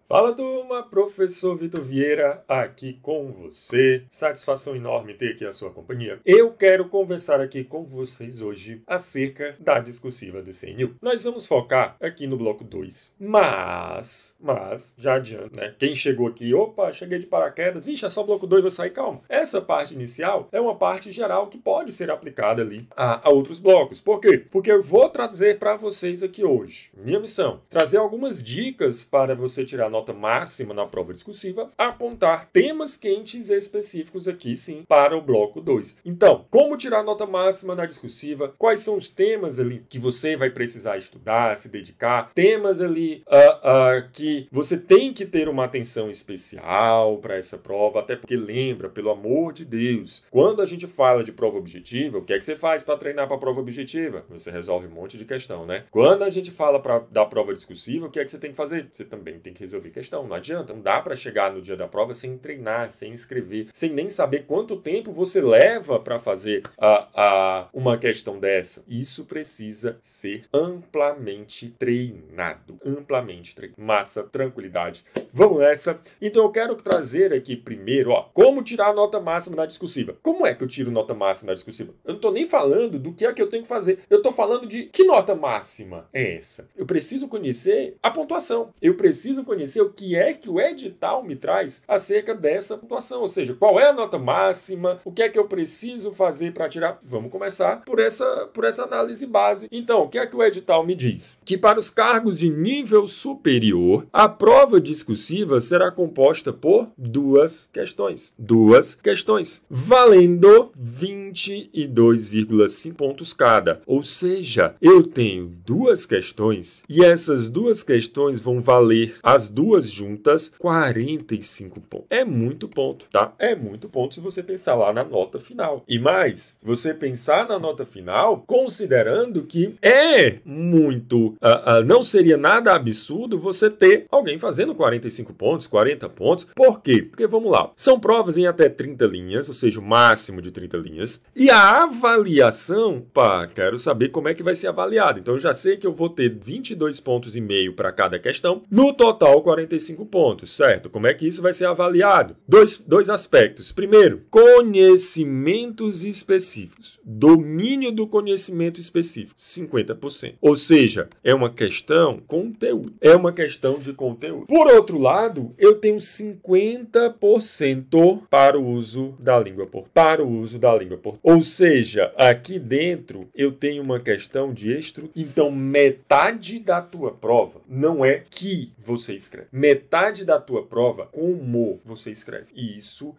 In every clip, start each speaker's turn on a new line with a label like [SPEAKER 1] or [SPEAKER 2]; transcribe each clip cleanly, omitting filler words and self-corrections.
[SPEAKER 1] Fala turma, professor Vitor Vieira aqui com você. Satisfação enorme ter aqui a sua companhia. Eu quero conversar aqui com vocês hoje acerca da discursiva do CNU. Nós vamos focar aqui no bloco 2, mas, já adianto, né? Quem chegou aqui, opa, cheguei de paraquedas, vixe, é só bloco 2, vou sair, calma. Essa parte inicial é uma parte geral que pode ser aplicada ali a outros blocos. Por quê? Porque eu vou trazer para vocês aqui hoje, minha missão, trazer algumas dicas para você tirar nota máxima na prova discursiva, apontar temas quentes específicos aqui sim para o bloco 2. Então, como tirar nota máxima na discursiva? Quais são os temas ali que você vai precisar estudar, se dedicar? Temas ali que você tem que ter uma atenção especial para essa prova, até porque lembra, pelo amor de Deus, quando a gente fala de prova objetiva, o que é que você faz para treinar para a prova objetiva? Você resolve um monte de questão, né? Quando a gente fala da prova discursiva, o que é que você tem que fazer? Você também tem que resolver questão, não adianta, não dá para chegar no dia da prova sem treinar, sem escrever, sem nem saber quanto tempo você leva para fazer uma questão dessa. Isso precisa ser amplamente treinado, massa, tranquilidade. Vamos nessa. Então eu quero trazer aqui primeiro, como tirar a nota máxima na discursiva. Como é que eu tiro nota máxima na discursiva? Eu não tô nem falando do que é que eu tenho que fazer, eu tô falando de que nota máxima é essa. Eu preciso conhecer a pontuação, eu preciso conhecer o que é que o edital me traz acerca dessa pontuação, ou seja, qual é a nota máxima, o que é que eu preciso fazer para tirar. Vamos começar por essa análise base. Então, o que é que o edital me diz? Que para os cargos de nível superior, a prova discursiva será composta por duas questões, valendo 22,5 pontos cada. Ou seja, eu tenho duas questões e essas duas questões vão valer as duas juntas 45 pontos. É muito ponto, tá? É muito ponto se você pensar lá na nota final. E mais, você pensar na nota final considerando que é muito, não seria nada absurdo você ter alguém fazendo 45 pontos, 40 pontos. Por quê? Porque vamos lá, são provas em até 30 linhas, ou seja, o máximo de 30 linhas. E a avaliação, quero saber como é que vai ser avaliado. Então eu já sei que eu vou ter 22 pontos e meio para cada questão, no total 45 pontos, certo? Como é que isso vai ser avaliado? Dois aspectos. Primeiro, conhecimentos específicos. Domínio do conhecimento específico, 50%. Ou seja, é uma questão conteúdo. É uma questão de conteúdo. Por outro lado, eu tenho 50% para o uso da língua portuguesa. Ou seja, aqui dentro eu tenho uma questão de estrutura. Então, metade da tua prova não é que você escreve. Metade da tua prova, como você escreve. E isso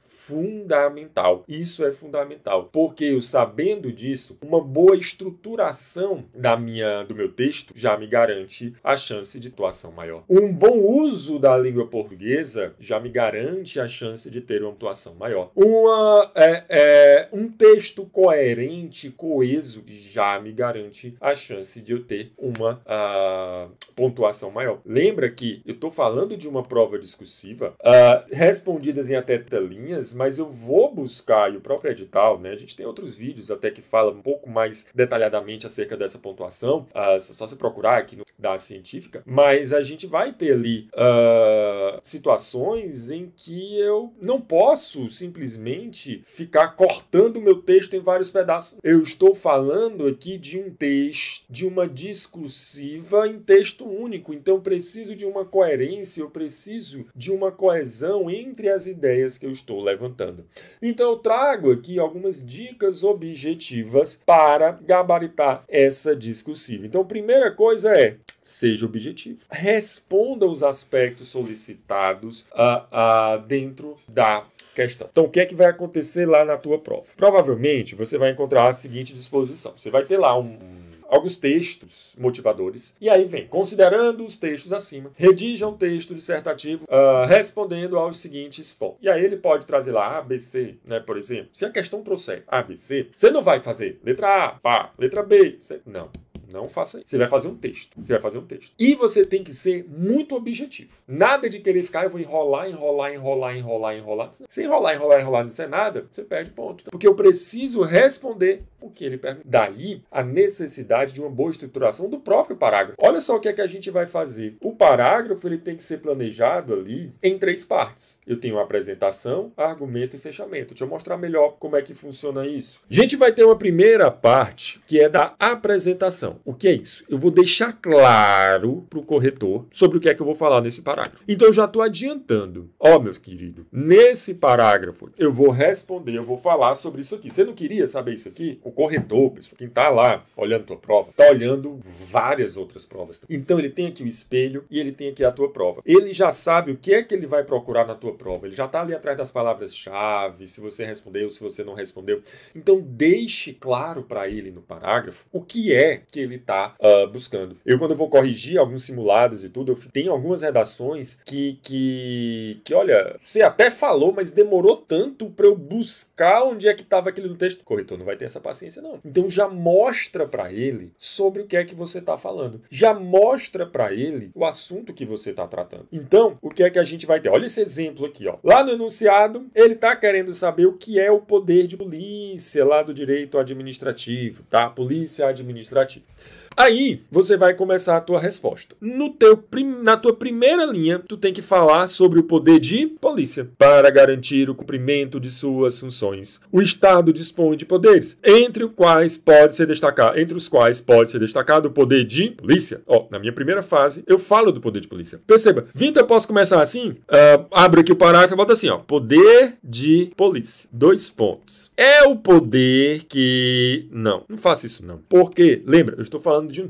[SPEAKER 1] é fundamental. Porque eu sabendo disso, uma boa estruturação do meu texto já me garante a chance de atuação maior. Um bom uso da língua portuguesa já me garante a chance de ter uma atuação maior. Um texto coerente, coeso, já me garante a chance de eu ter uma pontuação maior. Lembra que eu estou falando de uma prova discursiva, respondidas em até 30 linhas, mas eu vou buscar, e o próprio edital, né? A gente tem outros vídeos até que falam um pouco mais detalhadamente acerca dessa pontuação, só se procurar aqui no da científica, mas a gente vai ter ali situações em que eu não posso simplesmente ficar cortando o meu texto em vários pedaços. Eu estou falando aqui de um texto, de uma discursiva em texto único, então eu preciso de uma coerência, eu preciso de uma coesão entre as ideias que eu estou levantando. Então eu trago aqui algumas dicas objetivas para gabaritar essa discursiva. Então a primeira coisa é: seja objetivo. Responda os aspectos solicitados dentro da questão. Então, o que é que vai acontecer lá na tua prova? Provavelmente, você vai encontrar a seguinte disposição. Você vai ter lá alguns textos motivadores. E aí vem, considerando os textos acima, redija um texto dissertativo respondendo aos seguintes pontos. E aí ele pode trazer lá A, B, C, né? Por exemplo, se a questão trouxer A, B, C, você não vai fazer letra A, pá, letra B, C. Não. Não faça isso. Você vai fazer um texto. E você tem que ser muito objetivo. Nada de querer ficar, eu vou enrolar. Se enrolar, não disser nada, você perde ponto. Porque eu preciso responder o que ele pergunta. Daí, a necessidade de uma boa estruturação do próprio parágrafo. Olha só o que é que a gente vai fazer. O parágrafo ele tem que ser planejado ali em 3 partes. Eu tenho a apresentação, argumento e fechamento. Deixa eu mostrar melhor como é que funciona isso. A gente vai ter uma primeira parte que é da apresentação. O que é isso? Eu vou deixar claro para o corretor sobre o que é que eu vou falar nesse parágrafo. Então eu já estou adiantando. Ó, meu querido, nesse parágrafo eu vou responder, eu vou falar sobre isso aqui. Você não queria saber isso aqui? O corretor, pessoal, quem está lá olhando a tua prova, está olhando várias outras provas. Então ele tem aqui o espelho e ele tem aqui a tua prova. Ele já sabe o que é que ele vai procurar na tua prova. Ele já está ali atrás das palavras-chave, se você respondeu, se você não respondeu. Então deixe claro para ele no parágrafo o que é que ele está buscando. Eu, quando eu vou corrigir alguns simulados e tudo, eu tenho algumas redações que olha, você até falou, mas demorou tanto para eu buscar onde é que estava aquele no texto. O corretor não vai ter essa paciência, não. Então já mostra para ele sobre o que é que você está falando. Já mostra para ele o assunto que você está tratando. Então, o que é que a gente vai ter? Olha esse exemplo aqui, ó. Lá no enunciado, ele está querendo saber o que é o poder de polícia lá do direito administrativo, tá? Polícia administrativa. Aí, você vai começar a tua resposta. Na tua primeira linha, tu tem que falar sobre o poder de polícia para garantir o cumprimento de suas funções. O Estado dispõe de poderes, entre os quais pode ser destacado o poder de polícia. Ó, na minha primeira fase, eu falo do poder de polícia. Perceba, Vitor, eu posso começar assim? Abre aqui o parágrafo e bota assim, ó. Poder de polícia. 2 pontos. É o poder que... Não faça isso não. Porque, lembra, eu estou falando de um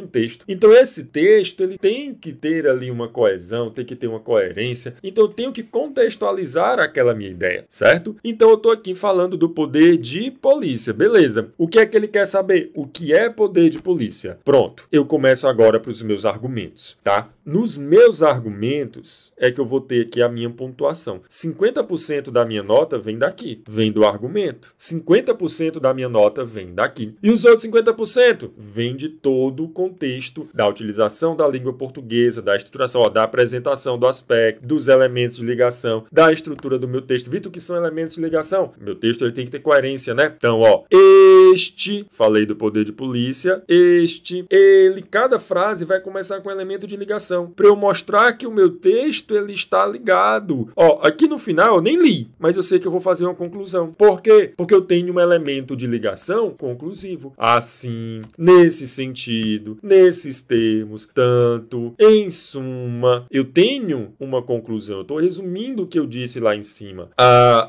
[SPEAKER 1] texto. Então esse texto, ele tem que ter ali uma coesão, tem que ter uma coerência. Então eu tenho que contextualizar aquela minha ideia, certo? Então eu tô aqui falando do poder de polícia. Beleza. O que é que ele quer saber? O que é poder de polícia? Pronto. Eu começo agora para os meus argumentos, tá? Nos meus argumentos é que eu vou ter aqui a minha pontuação. 50% da minha nota vem daqui, vem do argumento. 50% da minha nota vem daqui. E os outros 50% vem de todo o contexto da utilização da língua portuguesa, da estruturação, da apresentação do aspecto, dos elementos de ligação, da estrutura do meu texto. Vitor, o que são elementos de ligação? Meu texto ele tem que ter coerência, né? Então, ó, falei do poder de polícia, cada frase vai começar com um elemento de ligação, para eu mostrar que o meu texto ele está ligado. Ó, aqui no final eu nem li, mas eu sei que eu vou fazer uma conclusão. Por quê? Porque eu tenho um elemento de ligação conclusivo. Assim, nesse sentido, nesses termos, tanto, em suma, eu tenho uma conclusão. Eu estou resumindo o que eu disse lá em cima.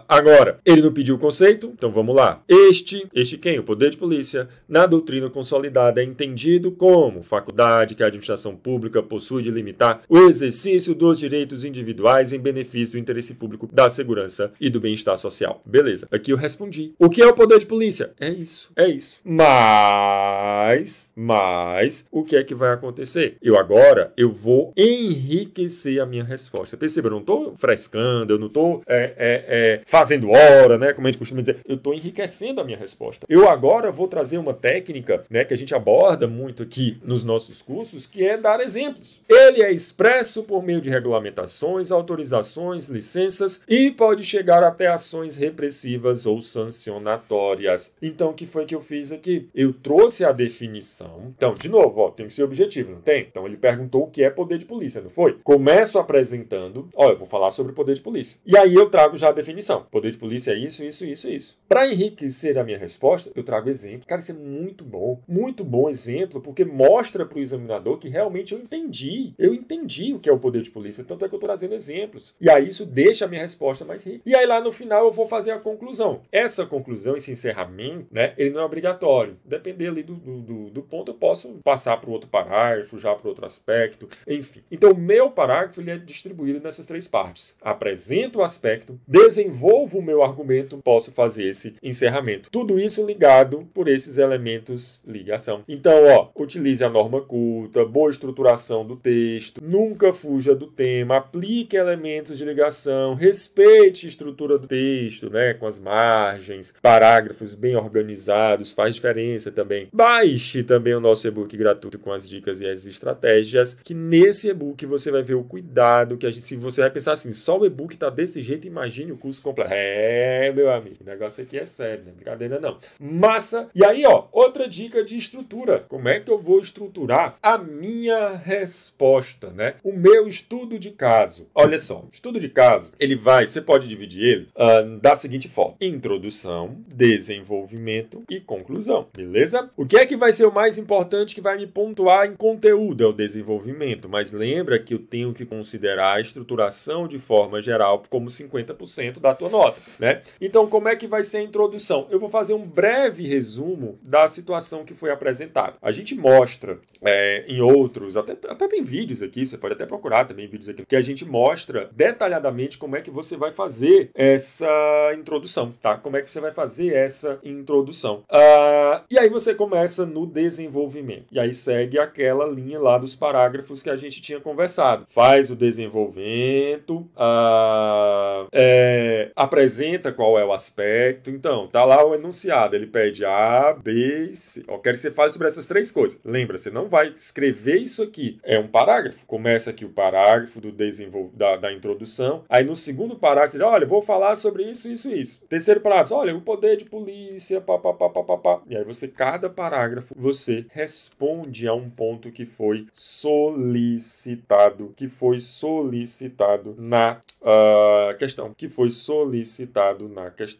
[SPEAKER 1] Agora, ele não pediu o conceito? Então vamos lá. Quem? O poder de polícia, na doutrina consolidada, é entendido como faculdade que a administração pública possui de limitar o exercício dos direitos individuais em benefício do interesse público, da segurança e do bem-estar social. Beleza. Aqui eu respondi. O que é o poder de polícia? É isso. Mas, o que é que vai acontecer? Eu vou enriquecer a minha resposta. Perceba, eu não estou frescando, eu não estou fazendo hora, né? Como a gente costuma dizer. Eu estou enriquecendo a minha resposta. Eu agora vou trazer uma técnica, né, que a gente aborda muito aqui nos nossos cursos, que é dar exemplos. Ele é expresso por meio de regulamentações, autorizações, licenças e pode chegar até ações repressivas ou sancionatórias. Então, o que foi que eu fiz aqui? Eu trouxe a definição. Então, de novo, ó, tem que ser objetivo, não tem? Então, ele perguntou o que é poder de polícia, não foi? Começo apresentando, ó, eu vou falar sobre o poder de polícia. E aí eu trago já a definição. Poder de polícia é isso. Para enriquecer a minha resposta, eu trago exemplo. Cara, isso é muito bom exemplo, porque mostra para o examinador que realmente eu entendi o que é o poder de polícia, tanto é que eu estou trazendo exemplos. E aí isso deixa a minha resposta mais rica. E aí lá no final eu vou fazer a conclusão. Essa conclusão, esse encerramento, né, ele não é obrigatório. Depender ali do ponto, eu posso passar para o outro parágrafo, já para outro aspecto, enfim. Então o meu parágrafo ele é distribuído nessas 3 partes. Apresento o aspecto, desenvolvo o meu argumento, posso fazer esse encerramento. Tudo isso ligado por esses elementos ligação. Então, ó, utilize a norma culta, boa estruturação do texto, nunca fuja do tema, aplique elementos de ligação, respeite a estrutura do texto, né, com as margens, parágrafos bem organizados, faz diferença também. Mas Existe também o nosso e-book gratuito com as dicas e as estratégias, que nesse e-book você vai ver o cuidado que a gente, se você vai pensar assim, só o e-book tá desse jeito, imagine o curso completo. Meu amigo, o negócio aqui é sério, não é brincadeira não. Massa! E aí, ó, outra dica de estrutura. Como é que eu vou estruturar a minha resposta, né? O meu estudo de caso. Olha só, estudo de caso, você pode dividir ele da seguinte forma: introdução, desenvolvimento e conclusão, beleza? O que é que vai ser o mais importante que vai me pontuar em conteúdo? É o desenvolvimento, mas lembra que eu tenho que considerar a estruturação de forma geral como 50% da tua nota, né? Então, como é que vai ser a introdução? Eu vou fazer um breve resumo da situação que foi apresentada. A gente mostra em outros, até tem vídeos aqui, você pode até procurar também vídeos aqui, que a gente mostra detalhadamente como é que você vai fazer essa introdução, tá? Como é que você vai fazer essa introdução. E aí você começa no desenvolvimento. E aí segue aquela linha lá dos parágrafos que a gente tinha conversado. Faz o desenvolvimento, apresenta qual é o aspecto. Então, tá lá o enunciado. Ele pede A, B e C. Eu quero que você fale sobre essas três coisas. Lembra, você não vai escrever isso aqui. É um parágrafo. Começa aqui o parágrafo da introdução. Aí no segundo parágrafo, você diz, olha, vou falar sobre isso, isso e isso. Terceiro parágrafo, olha, o poder de polícia, papapá. E aí cada parágrafo, você responde a um ponto que foi solicitado na questão.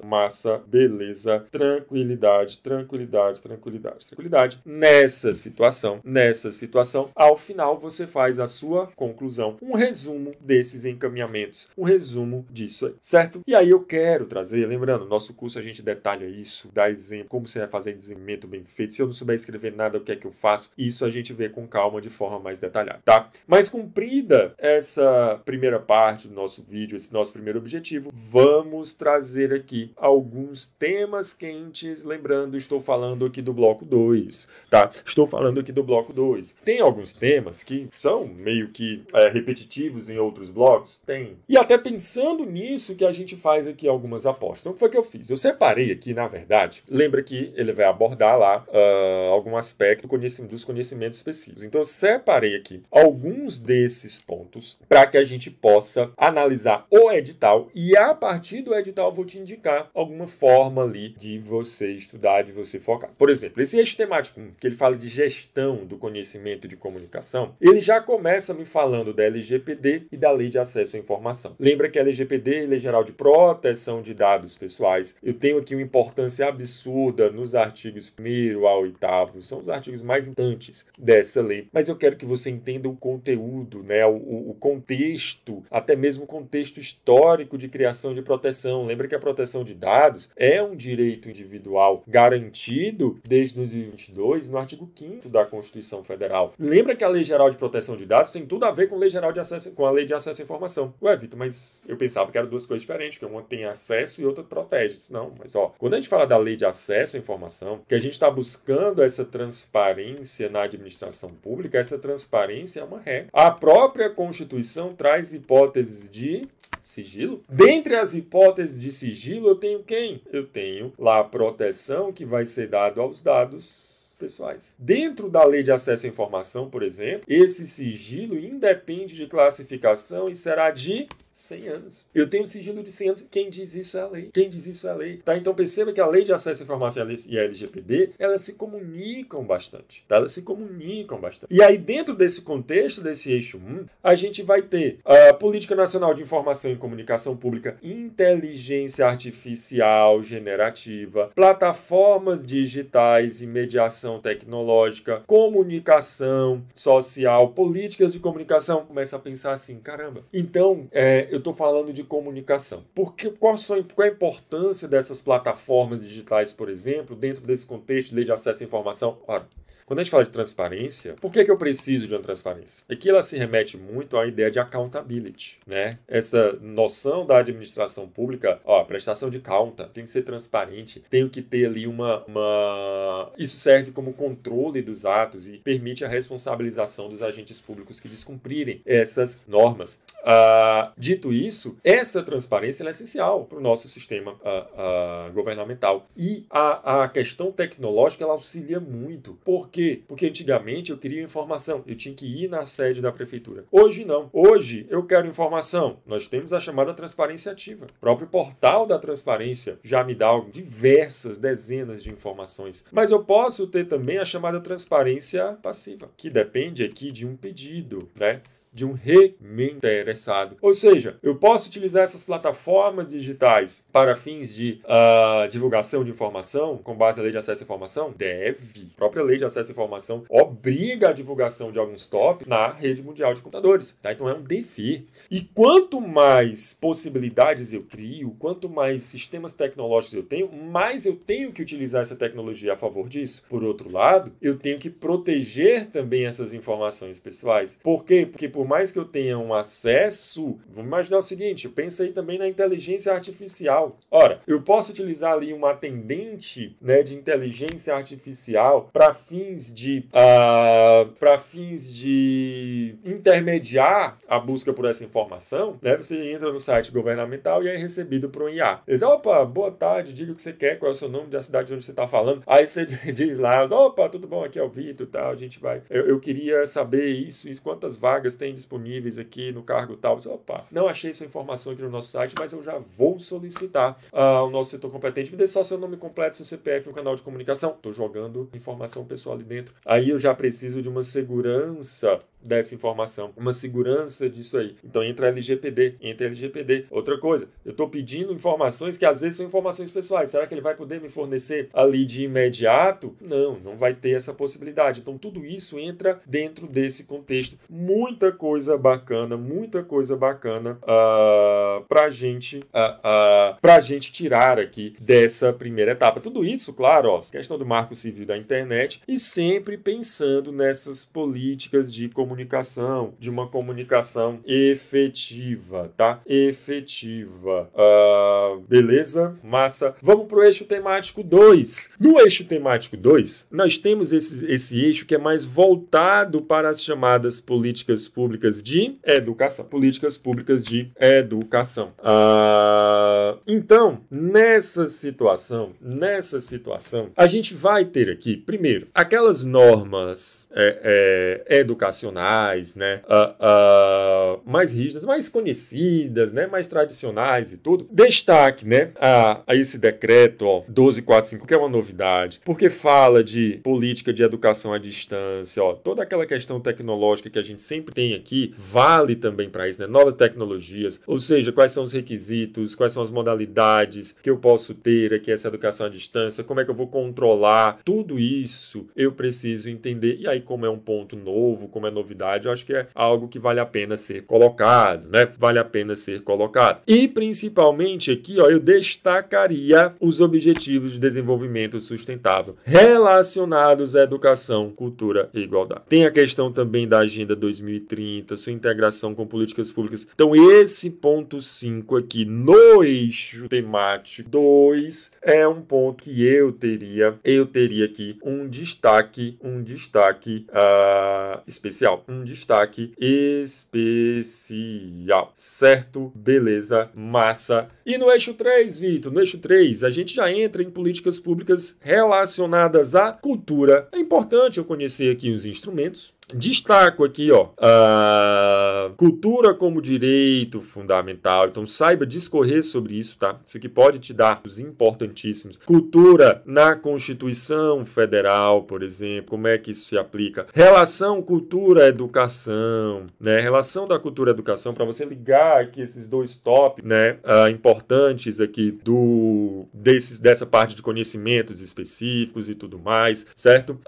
[SPEAKER 1] Massa, beleza, tranquilidade. Nessa situação, ao final você faz a sua conclusão, um resumo desses encaminhamentos, um resumo disso aí, certo? E aí eu quero trazer, lembrando, nosso curso a gente detalha isso, dá exemplo, como você vai fazer desenvolvimento bem feito. Se eu não souber escrever nada, o que é que eu faço? Isso a gente vê com calma, de forma mais detalhada, tá? Mas cumprida essa primeira parte do nosso vídeo, esse nosso primeiro objetivo, vamos trazer aqui alguns temas quentes. Lembrando, estou falando aqui do bloco 2, tá? Tem alguns temas que são meio que repetitivos em outros blocos? Tem. E até pensando nisso que a gente faz aqui algumas apostas. Então, o que foi que eu fiz? Eu separei aqui, na verdade, lembra que ele vai abordar lá algum aspecto dos conhecimentos específicos. Então, eu separei aqui alguns desses pontos para que a gente possa analisar o edital e, a partir do edital, eu vou te indicar alguma forma ali de você estudar, de você focar. Por exemplo, esse eixo temático 1, que ele fala de gestão do conhecimento de comunicação, ele já começa me falando da LGPD e da Lei de Acesso à Informação. Lembra que a LGPD, Lei Geral de Proteção de Dados Pessoais, eu tenho aqui uma importância absurda nos artigos 1º ao 8º, são os artigos mais importantes dessa lei, mas eu quero que você entenda o conteúdo, né, o contexto, até mesmo o contexto histórico de criação de proteção. Lembra que a proteção de dados é um direito individual garantido desde 2022 no artigo 5º da Constituição Federal. Lembra que a Lei Geral de Proteção de Dados tem tudo a ver com a Lei de Acesso à Informação. Ué, Vitor, mas eu pensava que eram duas coisas diferentes, porque uma tem acesso e outra protege. Não, mas quando a gente fala da Lei de Acesso à Informação, que a gente está buscando essa transparência na administração pública, essa transparência é uma regra. A própria Constituição traz hipóteses de sigilo. Dentre as hipóteses de sigilo, eu tenho quem? Eu tenho lá a proteção que vai ser dada aos dados pessoais. Dentro da Lei de Acesso à Informação, por exemplo, esse sigilo independe de classificação e será de 100 anos. Eu tenho sigilo de 100 anos. Quem diz isso é a lei. Tá? Então perceba que a Lei de Acesso à Informação e a LGPD, elas se comunicam bastante. Tá? E aí, dentro desse contexto, desse eixo 1, a gente vai ter a Política Nacional de Informação e Comunicação Pública, inteligência artificial generativa, plataformas digitais e mediação tecnológica, comunicação social, políticas de comunicação. Começa a pensar assim, caramba. Então, eu estou falando de comunicação. Qual a importância dessas plataformas digitais, por exemplo, dentro desse contexto de Lei de Acesso à Informação? Ora, quando a gente fala de transparência, por que eu preciso de uma transparência? Aqui ela se remete muito à ideia de accountability, né? Essa noção da administração pública, prestação de conta, tem que ser transparente, tem que ter ali Isso serve como controle dos atos e permite a responsabilização dos agentes públicos que descumprirem essas normas. Dito isso, essa transparência é essencial para o nosso sistema governamental. E a questão tecnológica ela auxilia muito. Por quê? Porque antigamente eu queria informação, eu tinha que ir na sede da prefeitura. Hoje não. Hoje eu quero informação. Nós temos a chamada transparência ativa. O próprio portal da transparência já me dá diversas dezenas de informações. Mas eu posso ter também a chamada transparência passiva, que depende aqui de um pedido, né? De um interessado. Ou seja, eu posso utilizar essas plataformas digitais para fins de divulgação de informação com base na Lei de Acesso à Informação? Deve. A própria Lei de Acesso à Informação obriga a divulgação de alguns tópicos na rede mundial de computadores. Tá? Então é um dever. E quanto mais possibilidades eu crio, quanto mais sistemas tecnológicos eu tenho, mais eu tenho que utilizar essa tecnologia a favor disso. Por outro lado, eu tenho que proteger também essas informações pessoais. Por quê? Porque por mais que eu tenha um acesso, vamos imaginar o seguinte, eu penso aí também na inteligência artificial. Ora, eu posso utilizar ali um atendente, né, de inteligência artificial para fins de intermediar a busca por essa informação, né? Você entra no site governamental e é recebido por um IA. Diz, opa, boa tarde, diga o que você quer, qual é o seu nome da cidade onde você está falando. Aí você diz lá, opa, tudo bom, aqui é o Vitor, tal, a gente vai... Eu queria saber isso, quantas vagas tem disponíveis aqui no cargo tal. Opa, não achei sua informação aqui no nosso site, mas eu já vou solicitar ao nosso setor competente. Me dê só seu nome completo, seu CPF, um canal de comunicação. Estou jogando informação pessoal ali dentro. Aí eu já preciso de uma segurança dessa informação, uma segurança disso aí. Então entra LGPD. Outra coisa, eu estou pedindo informações que às vezes são informações pessoais. Será que ele vai poder me fornecer ali de imediato? Não vai ter essa possibilidade. Então tudo isso entra dentro desse contexto. Muita coisa bacana pra gente tirar aqui dessa primeira etapa. Tudo isso, claro, questão do marco civil da internet e sempre pensando nessas políticas de comunicação, de uma comunicação efetiva, tá? Beleza? Massa. Vamos pro eixo temático 2. No eixo temático 2, nós temos esse eixo que é mais voltado para as chamadas políticas públicas de educação. Então, nessa situação, a gente vai ter aqui, primeiro, aquelas normas educacionais, né, mais rígidas, mais conhecidas, né, mais tradicionais e tudo. Destaque, né, a esse decreto, 1245, que é uma novidade, porque fala de política de educação à distância, toda aquela questão tecnológica que a gente sempre tem aqui, vale também para isso, né? Novas tecnologias, ou seja, quais são os requisitos, quais são as modalidades que eu posso ter aqui, essa educação à distância, como é que eu vou controlar, tudo isso eu preciso entender, e aí como é um ponto novo, como é novidade, eu acho que é algo que vale a pena ser colocado, né? E principalmente aqui, eu destacaria os Objetivos de Desenvolvimento Sustentável relacionados à educação, cultura e igualdade. Tem a questão também da Agenda 2030, sua integração com políticas públicas. Então, esse ponto 5 aqui no eixo temático 2 é um ponto que eu teria aqui um destaque especial. Certo? Beleza? Massa. E no eixo 3, Vitor? No eixo 3, a gente já entra em políticas públicas relacionadas à cultura. É importante eu conhecer aqui os instrumentos. Destaco aqui, cultura como direito fundamental. Então, saiba discorrer sobre isso, tá? Isso aqui pode te dar os importantíssimos. Cultura na Constituição Federal, por exemplo. Como é que isso se aplica? Relação cultura-educação, né? Relação da cultura-educação, para você ligar aqui esses dois tópicos, né? Importantes aqui dessa parte de conhecimentos específicos e tudo mais, certo?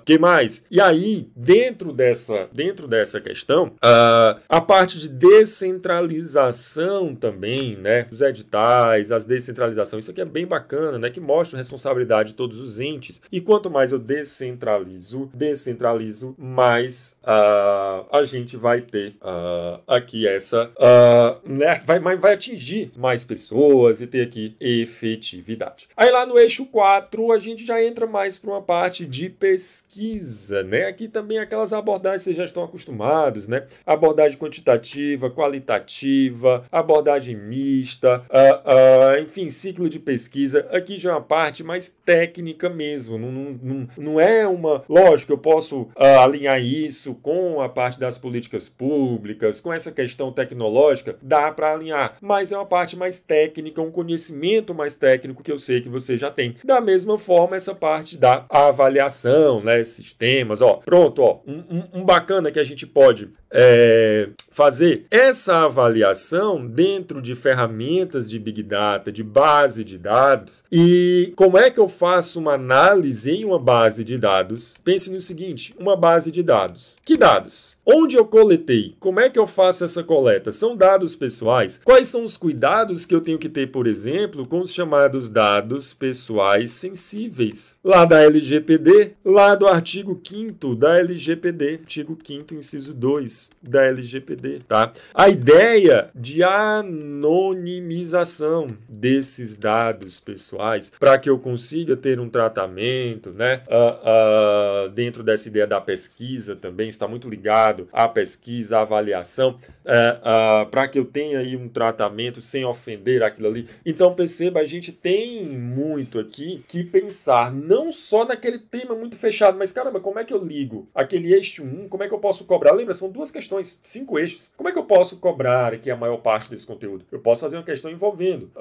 [SPEAKER 1] Que mais? E aí, dentro dessa questão, a parte de descentralização também, né? Os editais, as descentralizações, isso aqui é bem bacana, né? Que mostra a responsabilidade de todos os entes. E quanto mais eu descentralizo, mais a gente vai ter aqui essa... né? vai atingir mais pessoas e ter aqui efetividade. Aí lá no eixo 4, a gente já entra mais para uma parte de pesquisa, né? né? Aqui também aquelas abordagens vocês já estão acostumados, né? Abordagem quantitativa, qualitativa, abordagem mista, enfim, ciclo de pesquisa. Aqui já é uma parte mais técnica mesmo. Não é uma... Lógico, eu posso alinhar isso com a parte das políticas públicas, com essa questão tecnológica, dá para alinhar, mas é uma parte mais técnica, um conhecimento mais técnico que eu sei que você já tem. Da mesma forma, essa parte da avaliação, né, sistemas, pronto, um bacana que a gente pode fazer essa avaliação dentro de ferramentas de Big Data, de base de dados. E como é que eu faço uma análise em uma base de dados? Pense no seguinte, uma base de dados. Que dados? Onde eu coletei? Como é que eu faço essa coleta? São dados pessoais? Quais são os cuidados que eu tenho que ter, por exemplo, com os chamados dados pessoais sensíveis? Lá da LGPD, lá do artigo 5º da LGPD, artigo 5º, inciso 2 da LGPD, tá? A ideia de anonimização desses dados pessoais para que eu consiga ter um tratamento, né? Dentro dessa ideia da pesquisa também, está muito ligado à pesquisa, à avaliação, para que eu tenha aí um tratamento sem ofender aquilo ali. Então, perceba, a gente tem muito aqui que pensar, não só naquele tema muito fechado, mas, caramba, como é que eu ligo aquele eixo 1, como é que eu posso cobrar? Lembra, são 2 questões, 5 eixos. Como é que eu posso cobrar aqui a maior parte desse conteúdo? Eu posso fazer uma questão envolvendo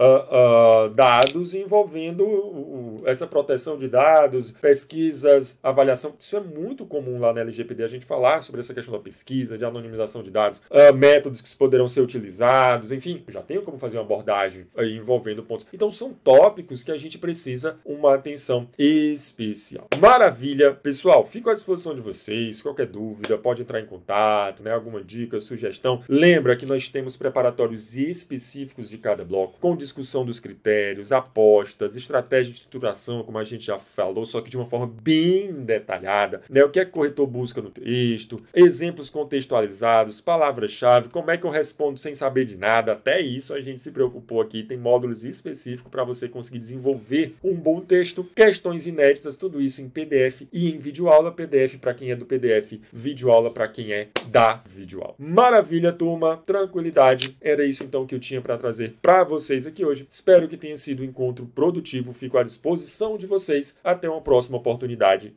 [SPEAKER 1] dados, envolvendo essa proteção de dados, pesquisas, avaliação. Isso é muito comum lá na LGPD, a gente falar sobre essa questão da pesquisa, de anonimização de dados, métodos que poderão ser utilizados, enfim, já tenho como fazer uma abordagem aí envolvendo pontos. Então são tópicos que a gente precisa uma atenção especial. Maravilha, pessoal, fico à disposição de vocês, qualquer dúvida, pode entrar em contato, né, alguma dica, sugestão. Lembra que nós temos preparatórios específicos de cada bloco, com discussão dos critérios, apostas, estratégia de estruturação, como a gente já falou, só que de uma forma bem detalhada, né, o que é que o corretor busca no texto, exemplos contextualizados, palavras-chave, como é que eu respondo sem saber de nada, até isso a gente se preocupou aqui, tem módulos específicos para você conseguir desenvolver um bom texto, questões inéditas, tudo isso em PDF e em videoaula, PDF para quem é do PDF, videoaula para quem é da videoaula. Maravilha, turma, tranquilidade, era isso então que eu tinha para trazer para vocês aqui hoje. Espero que tenha sido um encontro produtivo, fico à disposição de vocês, até uma próxima oportunidade.